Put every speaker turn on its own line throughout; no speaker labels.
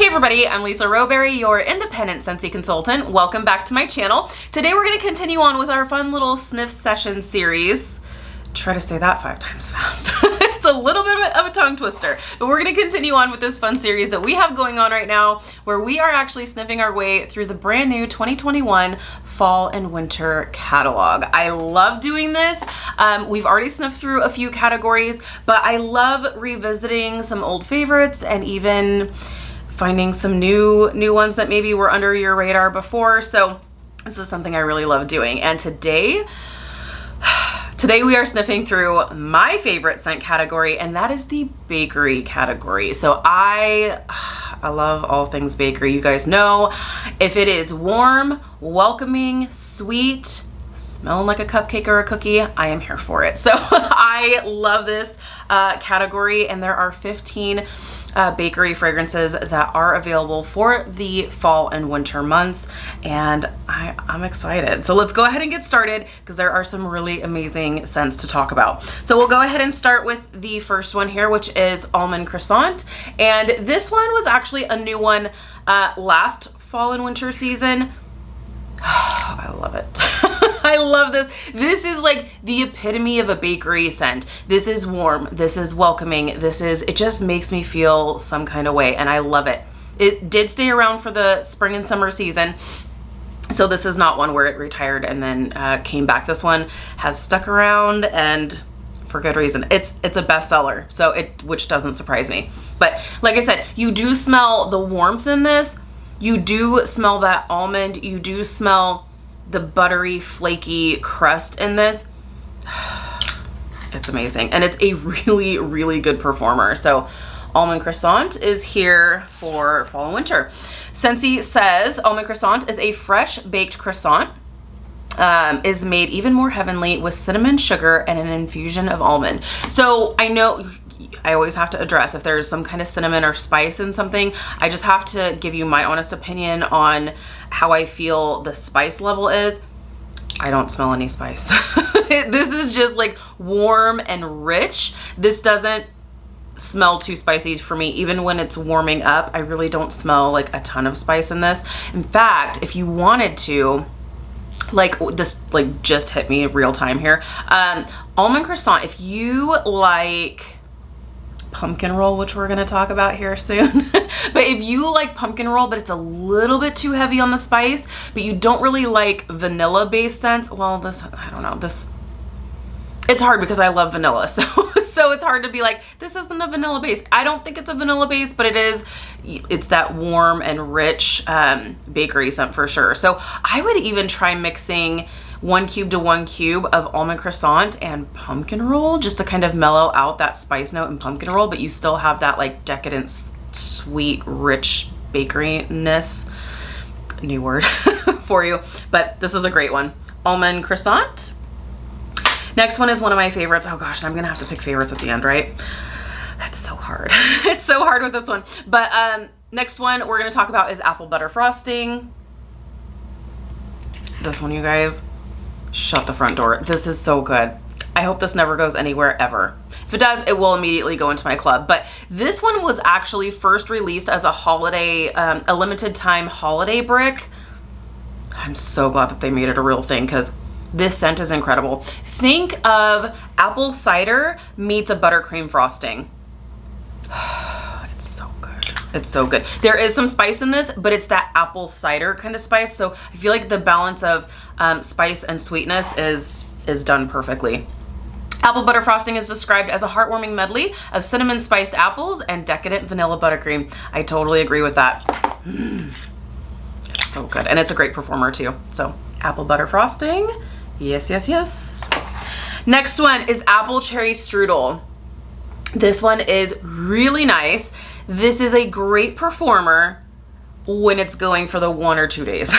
Hey everybody, I'm Lisa Rowberry, your independent Scentsy consultant. Welcome back to my channel. Today we're going to continue on with our fun little sniff session series. Try to say that 5 times fast. It's a little bit of a tongue twister, but we're going to continue on with this fun series that we have going on right now, where we are actually sniffing our way through the brand new 2021 fall and winter catalog. I love doing this. We've already sniffed through a few categories, but I love revisiting some old favorites and even finding some new ones that maybe were under your radar before. So this is something I really love doing. And today we are sniffing through my favorite scent category, and that is the bakery category. So I love all things bakery. You guys know, if it is warm, welcoming, sweet, smelling like a cupcake or a cookie, I am here for it. So I love this category, and there are 15 bakery fragrances that are available for the fall and winter months, and I'm excited. So let's go ahead and get started because there are some really amazing scents to talk about. So we'll go ahead and start with the first one here, which is Almond Croissant, and this one was actually a new one last fall and winter season. I love it. I love this. This is like the epitome of a bakery scent. This is warm. This is welcoming. It just makes me feel some kind of way, and I love it. It did stay around for the spring and summer season, so this is not one where it retired and then came back. This one has stuck around, and for good reason. It's a bestseller, so which doesn't surprise me. But like I said, you do smell the warmth in this. You do smell that almond. You do smell the buttery, flaky crust in this. It's amazing. And it's a really, really good performer. So Almond Croissant is here for fall and winter. Scentsy says Almond Croissant is a fresh baked croissant. Is made even more heavenly with cinnamon, sugar, and an infusion of almond. So I know I always have to address if there's some kind of cinnamon or spice in something. I just have to give you my honest opinion on how I feel the spice level is. I don't smell any spice. This is just like warm and rich. This doesn't smell too spicy for me. Even when it's warming up, I really don't smell like a ton of spice in this. In fact, if you wanted to, like this, like just hit me real time here. Almond Croissant, if you like pumpkin roll, which we're going to talk about here soon. But if you like pumpkin roll, but it's a little bit too heavy on the spice, but you don't really like vanilla based scents, well, this, I don't know, this, it's hard because I love vanilla. So it's hard to be like, this isn't a vanilla base. I don't think it's a vanilla base, but it's that warm and rich bakery scent for sure. So I would even try mixing 1 cube to 1 cube of Almond Croissant and pumpkin roll just to kind of mellow out that spice note in pumpkin roll, but you still have that like decadent, sweet, rich bakeryness. New word for you, but this is a great one. Almond Croissant. Next one is one of my favorites. Oh gosh, and I'm gonna have to pick favorites at the end, right? That's so hard. It's so hard with this one. But next one we're gonna talk about is apple butter frosting. This one, you guys, shut the front door. This is so good. I hope this never goes anywhere ever. If it does, it will immediately go into my club. But this one was actually first released as a holiday, a limited time holiday brick. I'm so glad that they made it a real thing because this scent is incredible. Think of apple cider meets a buttercream frosting. It's so good. It's so good. There is some spice in this, but it's that apple cider kind of spice. So I feel like the balance of spice and sweetness is done perfectly. Apple butter frosting is described as a heartwarming medley of cinnamon spiced apples and decadent vanilla buttercream. I totally agree with that. It's so good. And it's a great performer too. So apple butter frosting. Yes, yes, yes. Next one is apple cherry strudel. This one is really nice. This is a great performer when it's going for the 1 or 2 days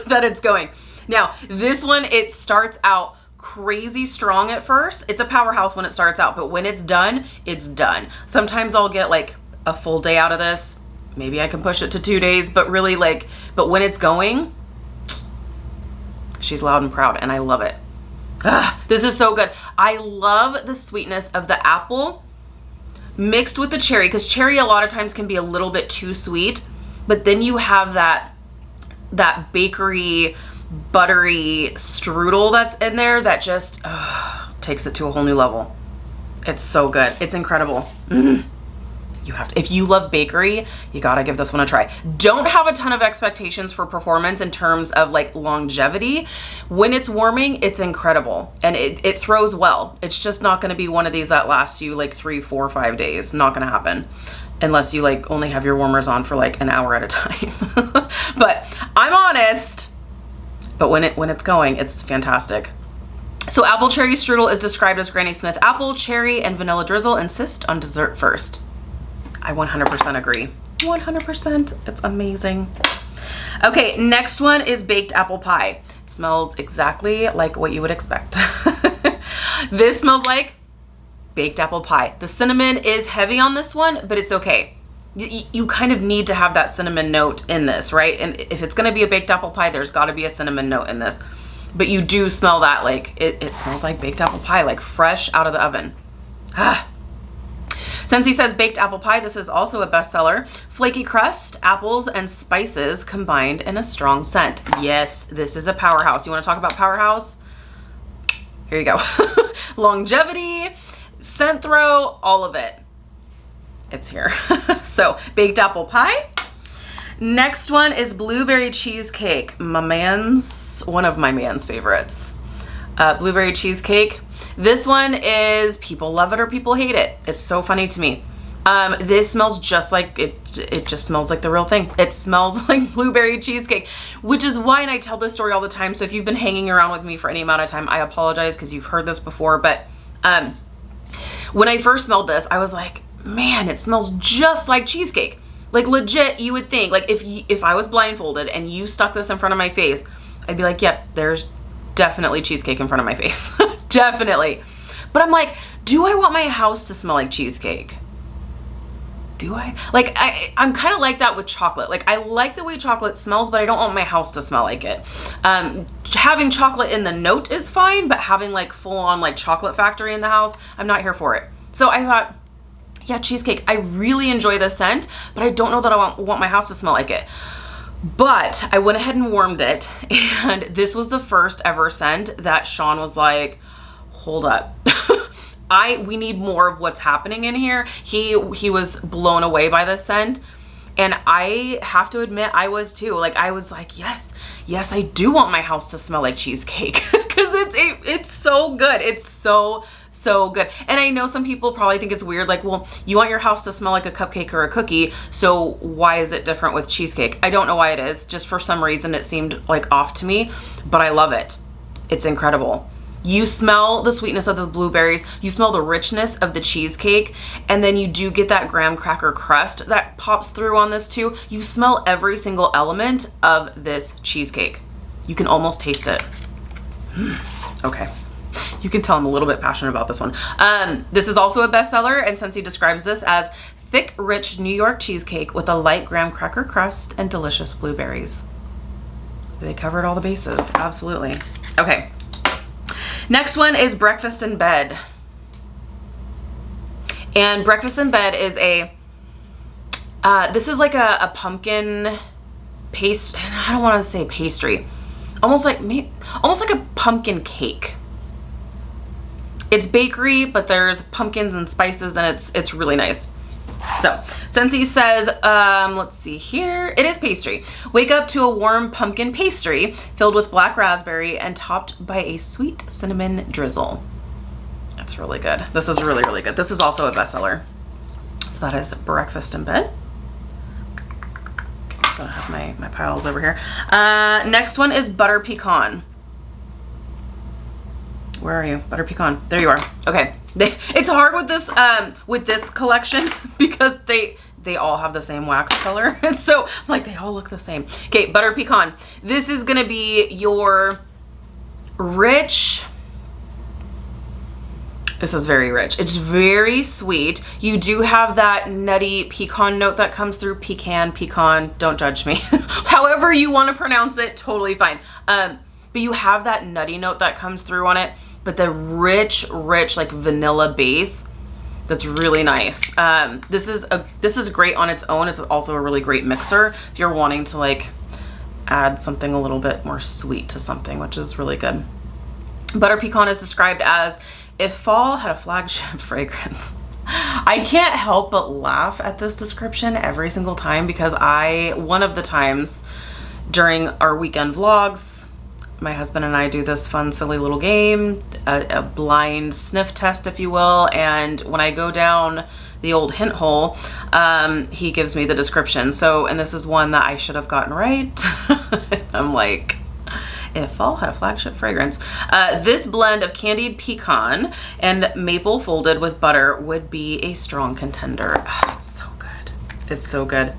that it's going. Now, this one, it starts out crazy strong at first. It's a powerhouse when it starts out, but when it's done, it's done. Sometimes I'll get like a full day out of this. Maybe I can push it to 2 days, but really but when it's going, she's loud and proud, and I love it. This is so good. I love the sweetness of the apple mixed with the cherry, because cherry a lot of times can be a little bit too sweet. but then you have that bakery, buttery strudel that's in there that just takes it to a whole new level. It's so good. It's incredible. You have to, if you love bakery, you gotta give this one a try. Don't have a ton of expectations for performance in terms of like longevity. When it's warming, it's incredible and it throws well. It's just not gonna be one of these that lasts you like 3, 4, 5 days. Not gonna happen unless you like only have your warmers on for like an hour at a time. But I'm honest, but when it's going, it's fantastic. So apple cherry strudel is described as Granny Smith apple, cherry, and vanilla drizzle. Insist on dessert first. I 100% agree. 100%. It's amazing. Okay, next one is baked apple pie. It smells exactly like what you would expect. This smells like baked apple pie. The cinnamon is heavy on this one, but it's okay. You kind of need to have that cinnamon note in this, right? And if it's gonna be a baked apple pie, there's gotta be a cinnamon note in this. But you do smell that, like, it smells like baked apple pie, like fresh out of the oven. Scentsy says baked apple pie. This is also a bestseller. Flaky crust, apples, and spices combined in a strong scent. Yes, this is a powerhouse. You want to talk about powerhouse? Here you go. Longevity, scent throw, all of it. It's here. So baked apple pie. Next one is blueberry cheesecake. One of my man's favorites. Blueberry cheesecake. This one is people love it or people hate it. It's so funny to me. This smells just like it just smells like the real thing. It smells like blueberry cheesecake, which is why, and I tell this story all the time. So if you've been hanging around with me for any amount of time, I apologize because you've heard this before. But when I first smelled this, I was like, man, it smells just like cheesecake. Like legit, you would think, like if I was blindfolded and you stuck this in front of my face, I'd be like, yep, there's definitely cheesecake in front of my face. Definitely. But I'm like, do I want my house to smell like cheesecake? Do I? Like, I'm kind of like that with chocolate. Like, I like the way chocolate smells, but I don't want my house to smell like it. Having chocolate in the note is fine, but having like full on like chocolate factory in the house, I'm not here for it. So I thought, yeah, cheesecake. I really enjoy the scent, but I don't know that I want my house to smell like it. But I went ahead and warmed it, and this was the first ever scent that Sean was like, hold up. We need more of what's happening in here. He was blown away by the scent, and I have to admit I was too. Like, I was like, yes, I do want my house to smell like cheesecake because it's so good. It's so good. And I know some people probably think it's weird, like, well, you want your house to smell like a cupcake or a cookie, so why is it different with cheesecake? I don't know why it is. Just for some reason it seemed like off to me, but I love it. It's incredible. You smell the sweetness of the blueberries, you smell the richness of the cheesecake, and then you do get that graham cracker crust that pops through on this too. You smell every single element of this cheesecake. You can almost taste it. Okay. You can tell I'm a little bit passionate about this one. This is also a bestseller, and Scentsy describes this as thick, rich New York cheesecake with a light graham cracker crust and delicious blueberries. They covered all the bases, absolutely. Okay. Next one is breakfast in bed. And breakfast in bed is this is like a pumpkin paste. I don't want to say pastry. Almost like a pumpkin cake. It's bakery, but there's pumpkins and spices, and it's really nice. So, Scentsy says, let's see here. It is pastry. Wake up to a warm pumpkin pastry filled with black raspberry and topped by a sweet cinnamon drizzle. That's really good. This is really, really good. This is also a bestseller. So that is breakfast in bed. I'm gonna have my piles over here. Next one is butter pecan. Where are you? Butter pecan. There you are. Okay. It's hard with this collection because they all have the same wax color. So like they all look the same. Okay, butter pecan. This is gonna be your rich. This is very rich. It's very sweet. You do have that nutty pecan note that comes through. Pecan, don't judge me. However you want to pronounce it, totally fine. But you have that nutty note that comes through on it. But the rich like vanilla base that's really nice. This is great on its own. It's also a really great mixer if you're wanting to like add something a little bit more sweet to something, which is really good. Butter pecan is described as if fall had a flagship fragrance. I can't help but laugh at this description every single time because one of the times during our weekend vlogs, my husband and I do this fun, silly little game, a blind sniff test, if you will. And when I go down the old hint hole, he gives me the description. So, and this is one that I should have gotten right. I'm like, if fall had a flagship fragrance, this blend of candied pecan and maple folded with butter would be a strong contender. Oh, it's so good. It's so good.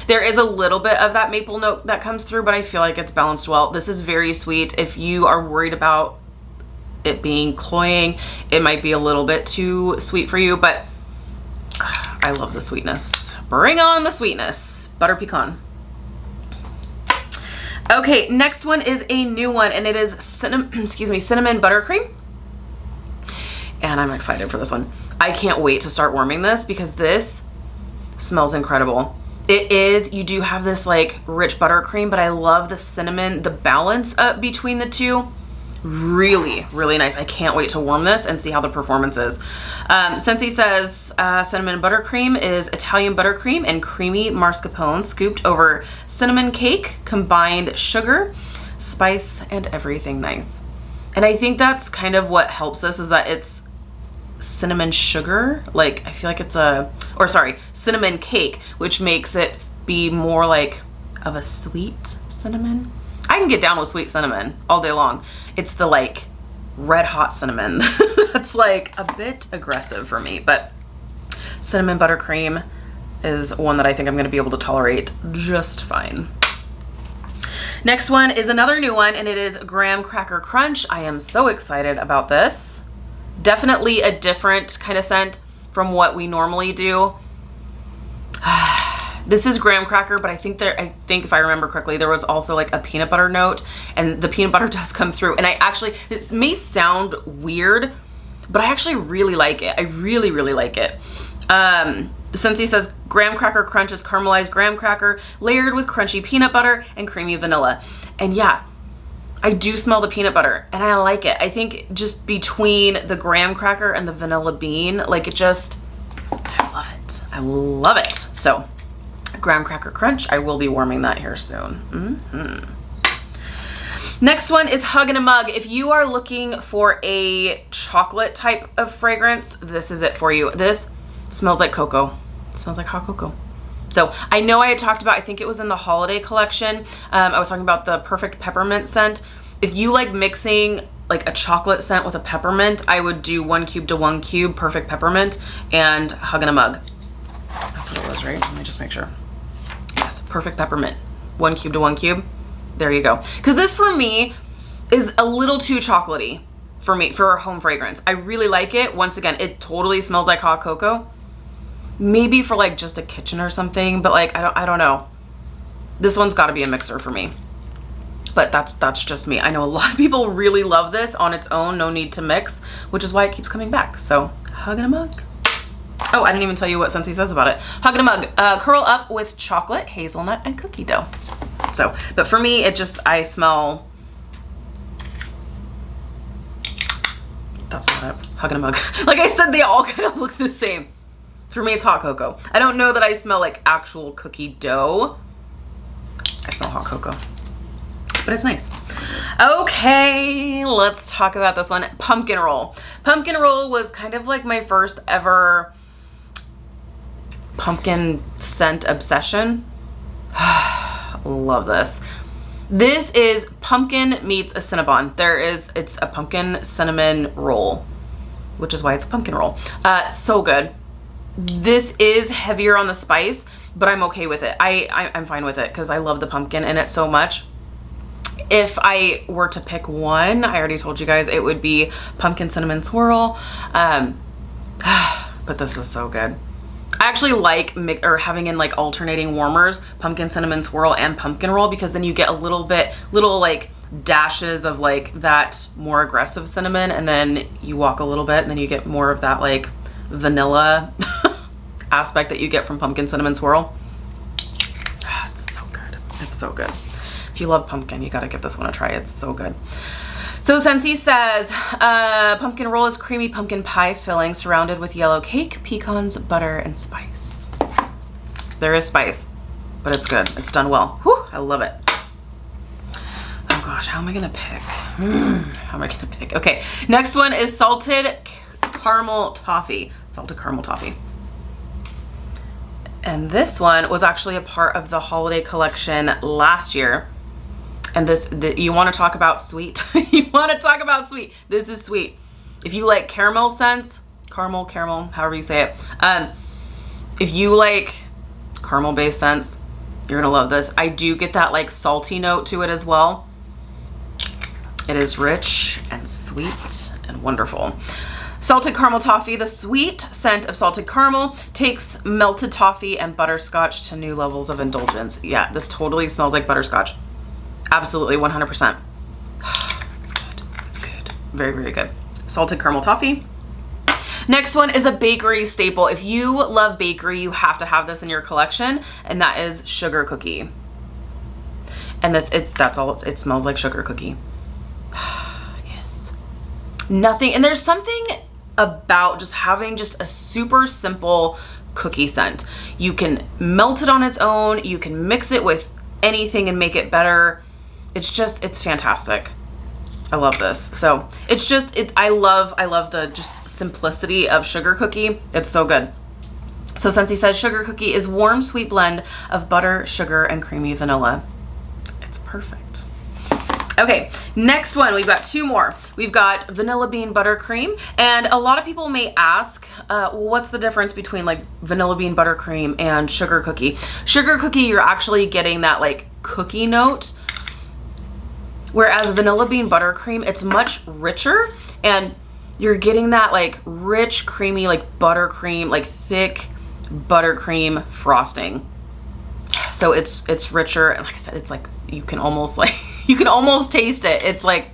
There is a little bit of that maple note that comes through, but I feel like it's balanced well. This is very sweet. If you are worried about it being cloying, it might be a little bit too sweet for you, but I love the sweetness. Bring on the sweetness. Butter pecan. Okay, next one is a new one, and it is cinnamon buttercream. And I'm excited for this one. I can't wait to start warming this because this smells incredible. You do have this like rich buttercream, but I love the cinnamon, the balance between the two. Really, really nice. I can't wait to warm this and see how the performance is. Scentsy says cinnamon buttercream is Italian buttercream and creamy mascarpone scooped over cinnamon cake, combined sugar, spice, and everything nice. And I think that's kind of what helps us is that it's cinnamon sugar. Like I feel like it's cinnamon cake, which makes it be more like of a sweet cinnamon. I can get down with sweet cinnamon all day long. It's the like red hot cinnamon that's like a bit aggressive for me, but cinnamon buttercream is one that I think I'm going to be able to tolerate just fine. Next one is another new one, and it is graham cracker crunch. I am so excited about this. Definitely a different kind of scent from what we normally do. This is graham cracker, but I think if I remember correctly, there was also like a peanut butter note, and the peanut butter does come through. And this may sound weird, but I actually really like it. I really, really like it. Scentsy says graham cracker crunch is caramelized graham cracker layered with crunchy peanut butter and creamy vanilla. And yeah, I do smell the peanut butter and I like it. I think just between the graham cracker and the vanilla bean, like I love it. I love it. So graham cracker crunch, I will be warming that here soon. Next one is Hug in a Mug. If you are looking for a chocolate type of fragrance, this is it for you. This smells like cocoa. It smells like hot cocoa. So I know I had talked about, I think it was in the holiday collection, I was talking about the perfect peppermint scent. If you like mixing like a chocolate scent with a peppermint, I would do 1 cube to 1 cube perfect peppermint and Hug in a Mug. That's what it was, right? Let me just make sure. Yes, perfect peppermint. 1 cube to 1 cube. There you go. Because this for me is a little too chocolatey for me for a home fragrance. I really like it. Once again, it totally smells like hot cocoa. Maybe for like just a kitchen or something, but like I don't know. This one's got to be a mixer for me. But that's just me. I know a lot of people really love this on its own, no need to mix, which is why it keeps coming back. So Hug in a Mug. Oh, I didn't even tell you what Scentsy says about it. Hug in a Mug, curl up with chocolate, hazelnut, and cookie dough. So, but for me, I smell, that's not it, Hug in a Mug. Like I said, they all kind of look the same. For me, it's hot cocoa. I don't know that I smell like actual cookie dough. I smell hot cocoa, but it's nice. Okay, let's talk about this one. Pumpkin roll. Pumpkin roll was kind of like my first ever pumpkin scent obsession. Love this. This is pumpkin meets a Cinnabon. It's a pumpkin cinnamon roll, which is why it's a pumpkin roll. So good. This is heavier on the spice, but I'm okay with it. I'm fine with it because I love the pumpkin in it so much. If I were to pick one, I already told you guys it would be pumpkin cinnamon swirl. But this is so good. I actually like having in like alternating warmers, pumpkin cinnamon swirl and pumpkin roll, because then you get a little like dashes of like that more aggressive cinnamon, and then you walk a little bit and then you get more of that like vanilla aspect that you get from pumpkin cinnamon swirl. It's so good. It's so good. If you love pumpkin, you gotta give this one a try. It's so good. So Scentsy says, pumpkin roll is creamy pumpkin pie filling surrounded with yellow cake, pecans, butter, and spice. There is spice, but it's good. It's done well. Whew, I love it. Oh gosh, how am I gonna pick? How am I gonna pick? Okay, next one is salted caramel toffee. Salted caramel toffee. And this one was actually a part of the holiday collection last year. And you want to talk about sweet? You want to talk about sweet? This is sweet. If you like caramel scents, caramel, however you say it. If you like caramel-based scents, you're gonna love this. I do get that like salty note to it as well. It is rich and sweet and wonderful. Salted caramel toffee, the sweet scent of salted caramel takes melted toffee and butterscotch to new levels of indulgence. Yeah, this totally smells like butterscotch. Absolutely, 100%. It's good. It's good. Very, very good. Salted caramel toffee. Next one is a bakery staple. If you love bakery, you have to have this in your collection, and that is sugar cookie. And that's all it smells like, sugar cookie. Yes. Nothing, and there's something about just having just a super simple cookie scent. You can melt it on its own. You can mix it with anything and make it better. It's fantastic. I love this. So it's just, I love the just simplicity of sugar cookie. It's so good. So Scentsy says sugar cookie is warm, sweet blend of butter, sugar, and creamy vanilla. It's perfect. Okay, next one, we've got two more. We've got vanilla bean buttercream, and a lot of people may ask, what's the difference between like vanilla bean buttercream and sugar cookie? Sugar cookie, you're actually getting that like cookie note, whereas vanilla bean buttercream, it's much richer, and you're getting that like rich, creamy, like buttercream, like thick buttercream frosting. So it's richer, and like I said, it's like you can almost taste it. It's like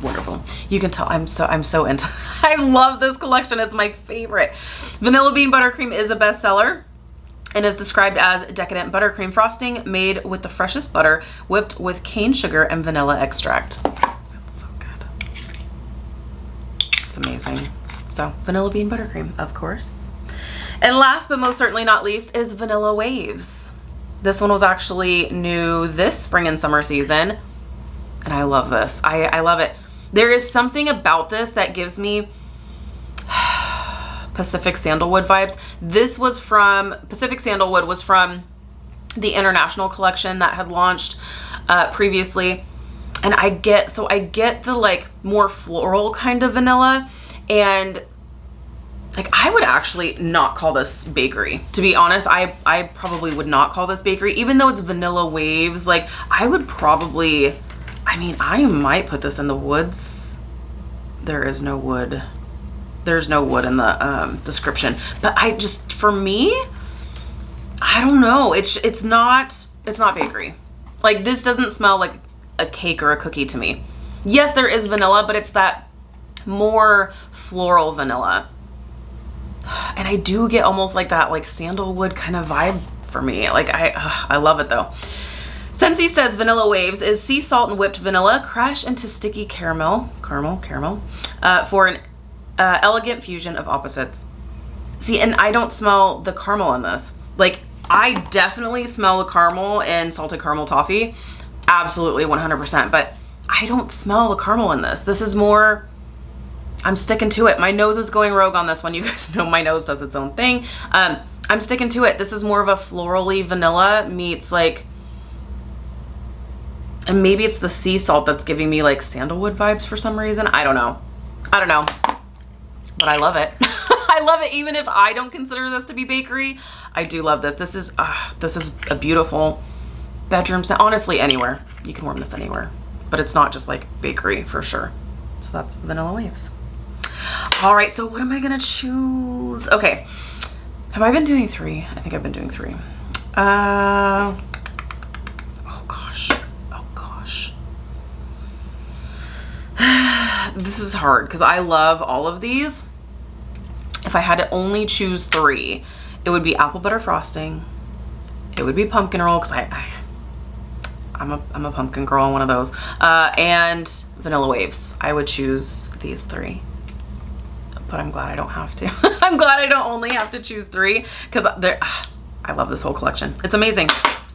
wonderful. You can tell I'm so into I love this collection. It's my favorite. Vanilla bean buttercream is a bestseller and is described as decadent buttercream frosting made with the freshest butter, whipped with cane sugar and vanilla extract. That's so good. It's amazing. So vanilla bean buttercream, of course. And last but most certainly not least is Vanilla Waves. This one was actually new this spring and summer season, and I love this. I love it. There is something about this that gives me Pacific Sandalwood vibes. Pacific Sandalwood was from the international collection that had launched previously, and I get the like more floral kind of vanilla, and like I would actually not call this bakery. To be honest, I probably would not call this bakery, even though it's Vanilla Waves. Like I would probably, I might put this in the woods. There is no wood. There's no wood in the description, but for me, I don't know. It's not bakery. Like this doesn't smell like a cake or a cookie to me. Yes, there is vanilla, but it's that more floral vanilla. And I do get almost like that like sandalwood kind of vibe for me. Like I love it though. Scentsy says Vanilla Waves is sea salt and whipped vanilla crashed into sticky caramel for an elegant fusion of opposites. See, and I don't smell the caramel in this. Like I definitely smell the caramel in salted caramel toffee, absolutely 100%, but I don't smell the caramel in this. This is more, I'm sticking to it. My nose is going rogue on this one. You guys know my nose does its own thing. I'm sticking to it. This is more of a florally vanilla meets like, and maybe it's the sea salt that's giving me like sandalwood vibes for some reason. I don't know, but I love it. I love it. Even if I don't consider this to be bakery, I do love this. This is a beautiful bedroom scent. Honestly, anywhere. You can warm this anywhere, but it's not just like bakery for sure. So that's Vanilla Waves. All right, so what am I gonna choose? Okay, have I been doing 3? I think I've been doing 3. Oh gosh. this is hard because I love all of these. If I had to only choose 3, it would be apple butter frosting, it would be pumpkin roll because I'm a pumpkin girl on one of those, and vanilla waves. I would choose these 3, but I'm glad I don't have to. I'm glad I don't only have to choose 3 because I love this whole collection. It's amazing.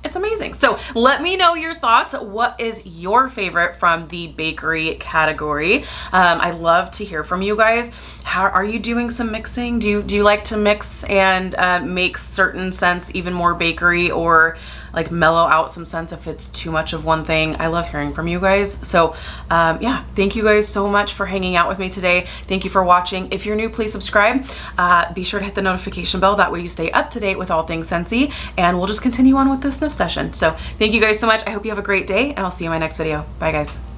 It's amazing. So let me know your thoughts. What is your favorite from the bakery category? I love to hear from you guys. How are you doing some mixing? Do you like to mix and make certain scents even more bakery, or like mellow out some scents if it's too much of one thing? I love hearing from you guys. So yeah, thank you guys so much for hanging out with me today. Thank you for watching. If you're new, please subscribe. Be sure to hit the notification bell. That way you stay up to date with all things Scentsy, and we'll just continue on with this Sniff session. So thank you guys so much. I hope you have a great day, and I'll see you in my next video. Bye guys.